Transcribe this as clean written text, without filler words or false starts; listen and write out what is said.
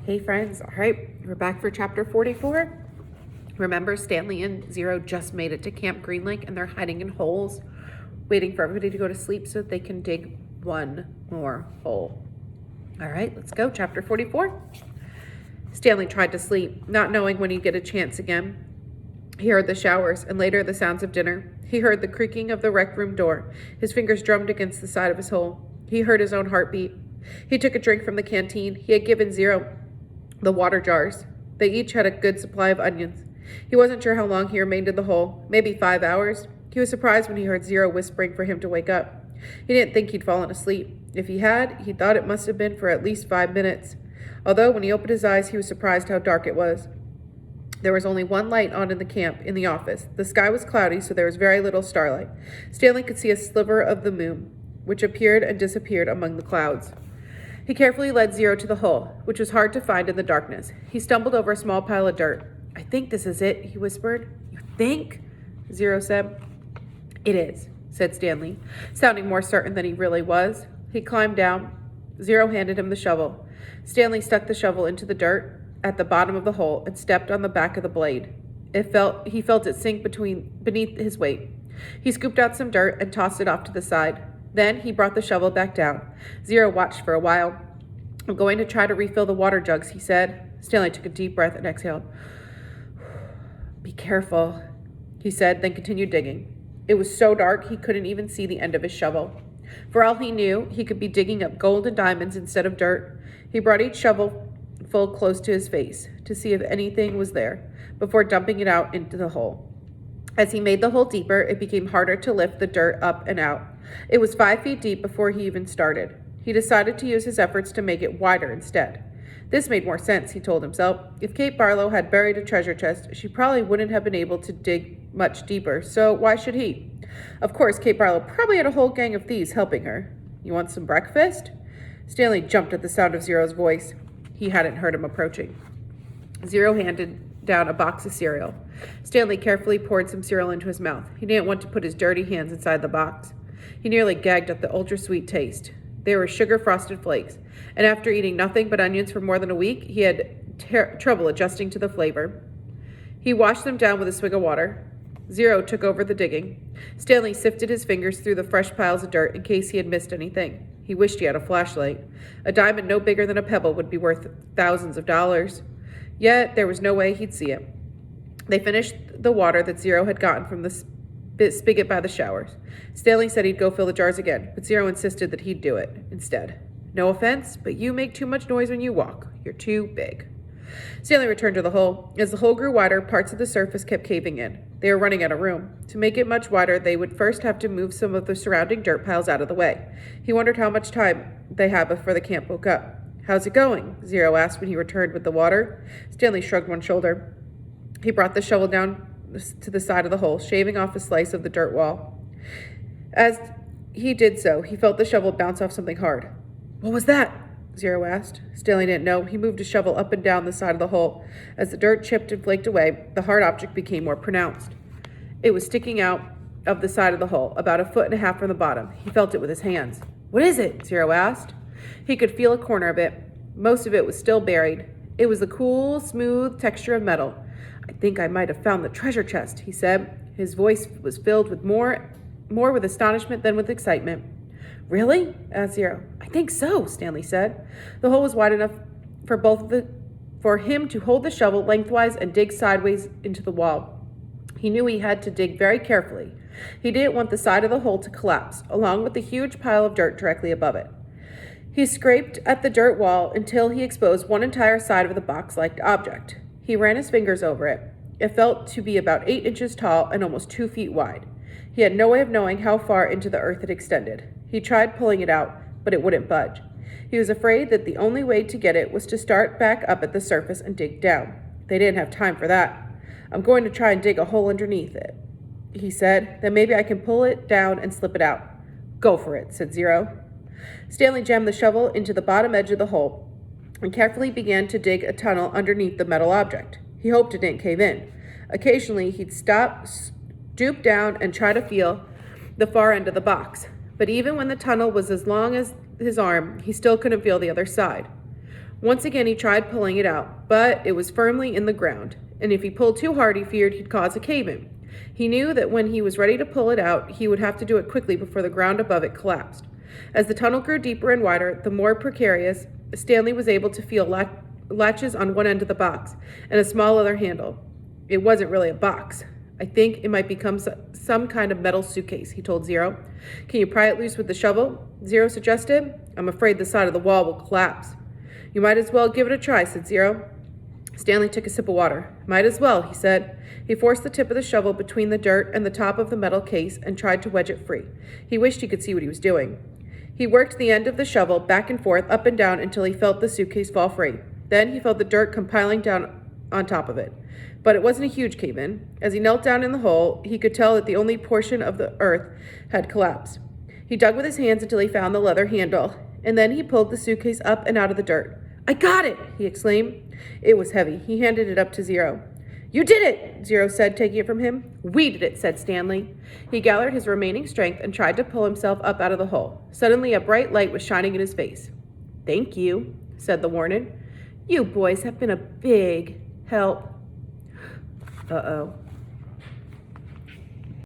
Hey friends, all right, we're back for chapter 44. Remember, Stanley and Zero just made it to Camp Green Lake and they're hiding in holes, waiting for everybody to go to sleep so that they can dig one more hole. All right, let's go, chapter 44. Stanley tried to sleep, not knowing when he'd get a chance again. He heard the showers and later the sounds of dinner. He heard the creaking of the rec room door. His fingers drummed against the side of his hole. He heard his own heartbeat. He took a drink from the canteen. He had given Zero the water jars. They each had a good supply of onions. He wasn't sure how long he remained in the hole, maybe 5 hours. He was surprised when he heard Zero whispering for him to wake up. He didn't think he'd fallen asleep. If he had, he thought it must have been for at least 5 minutes. Although when he opened his eyes, he was surprised how dark it was. There was only one light on in the camp, in the office. The sky was cloudy, so there was very little starlight. Stanley could see a sliver of the moon, which appeared and disappeared among the clouds. He carefully led Zero to the hole, which was hard to find in the darkness. He stumbled over a small pile of dirt. "I think this is it," he whispered. "You think?" Zero said. "It is," said Stanley, sounding more certain than he really was. He climbed down. Zero handed him the shovel. Stanley stuck the shovel into the dirt at the bottom of the hole and stepped on the back of the blade. He felt it sink beneath his weight. He scooped out some dirt and tossed it off to the side. Then he brought the shovel back down. Zero watched for a while. "I'm going to try to refill the water jugs," he said. Stanley took a deep breath and exhaled. "Be careful," he said, then continued digging. It was so dark he couldn't even see the end of his shovel. For all he knew, he could be digging up gold and diamonds instead of dirt. He brought each shovel full close to his face to see if anything was there before dumping it out into the hole. As he made the hole deeper, it became harder to lift the dirt up and out. It was 5 feet deep before he even started. He decided to use his efforts to make it wider instead. This made more sense, he told himself. If Kate Barlow had buried a treasure chest, she probably wouldn't have been able to dig much deeper, so why should he? Of course, Kate Barlow probably had a whole gang of thieves helping her. "You want some breakfast?" Stanley jumped at the sound of Zero's voice. He hadn't heard him approaching. Zero handed down a box of cereal. Stanley carefully poured some cereal into his mouth. He didn't want to put his dirty hands inside the box. He nearly gagged at the ultra-sweet taste. They were sugar-frosted flakes, and after eating nothing but onions for more than a week, he had trouble adjusting to the flavor. He washed them down with a swig of water. Zero took over the digging. Stanley sifted his fingers through the fresh piles of dirt in case he had missed anything. He wished he had a flashlight. A diamond no bigger than a pebble would be worth thousands of dollars. Yet there was no way he'd see it. They finished the water that Zero had gotten from the spigot by the showers. Stanley said he'd go fill the jars again, but Zero insisted that he'd do it instead. "No offense, but you make too much noise when you walk. You're too big." Stanley returned to the hole. As the hole grew wider, parts of the surface kept caving in. They were running out of room. To make it much wider, they would first have to move some of the surrounding dirt piles out of the way. He wondered how much time they had before the camp woke up. "How's it going?" Zero asked when he returned with the water. Stanley shrugged one shoulder. He brought the shovel down to the side of the hole, shaving off a slice of the dirt wall. As he did so, he felt the shovel bounce off something hard. "What was that?" Zero asked. Stanley didn't know. He moved his shovel up and down the side of the hole. As the dirt chipped and flaked away, the hard object became more pronounced. It was sticking out of the side of the hole, about 1.5 feet from the bottom. He felt it with his hands. "What is it?" Zero asked. He could feel a corner of it. Most of it was still buried. It was the cool, smooth texture of metal. "I think I might have found the treasure chest," he said. His voice was filled with more with astonishment than with excitement. "Really?" asked Zero. "I think so," Stanley said. The hole was wide enough for him to hold the shovel lengthwise and dig sideways into the wall. He knew he had to dig very carefully. He didn't want the side of the hole to collapse, along with the huge pile of dirt directly above it. He scraped at the dirt wall until he exposed one entire side of the box-like object. He ran his fingers over it. It felt to be about 8 inches tall and almost 2 feet wide. He had no way of knowing how far into the earth it extended. He tried pulling it out, but it wouldn't budge. He was afraid that the only way to get it was to start back up at the surface and dig down. They didn't have time for that. "I'm going to try and dig a hole underneath it," he said. "Then maybe I can pull it down and slip it out." "Go for it," said Zero. Stanley jammed the shovel into the bottom edge of the hole and carefully began to dig a tunnel underneath the metal object. He hoped it didn't cave in. Occasionally, he'd stop, stoop down, and try to feel the far end of the box. But even when the tunnel was as long as his arm, he still couldn't feel the other side. Once again, he tried pulling it out, but it was firmly in the ground, and if he pulled too hard, he feared he'd cause a cave-in. He knew that when he was ready to pull it out, he would have to do it quickly before the ground above it collapsed. As the tunnel grew deeper and wider, the more precarious, Stanley was able to feel latches on one end of the box and a small leather handle. It wasn't really a box. I think it might become some kind of metal suitcase, he told Zero. Can you pry it loose with the shovel? Zero suggested. I'm afraid the side of the wall will collapse. You might as well give it a try, said Zero. Stanley took a sip of water. Might as well, he said. He forced the tip of the shovel between the dirt and the top of the metal case and tried to wedge it free. He wished he could see what he was doing. He worked the end of the shovel back and forth, up and down, until he felt the suitcase fall free. Then he felt the dirt compiling down on top of it. But it wasn't a huge cave-in. As he knelt down in the hole, he could tell that the only portion of the earth had collapsed. He dug with his hands until he found the leather handle, and then he pulled the suitcase up and out of the dirt. I got it, he exclaimed. It was heavy. He handed it up to Zero. You did it, Zero said, taking it from him. We did it, said Stanley. He gathered his remaining strength and tried to pull himself up out of the hole. Suddenly, a bright light was shining in his face. Thank you, said the warden. You boys have been a big help. Uh-oh.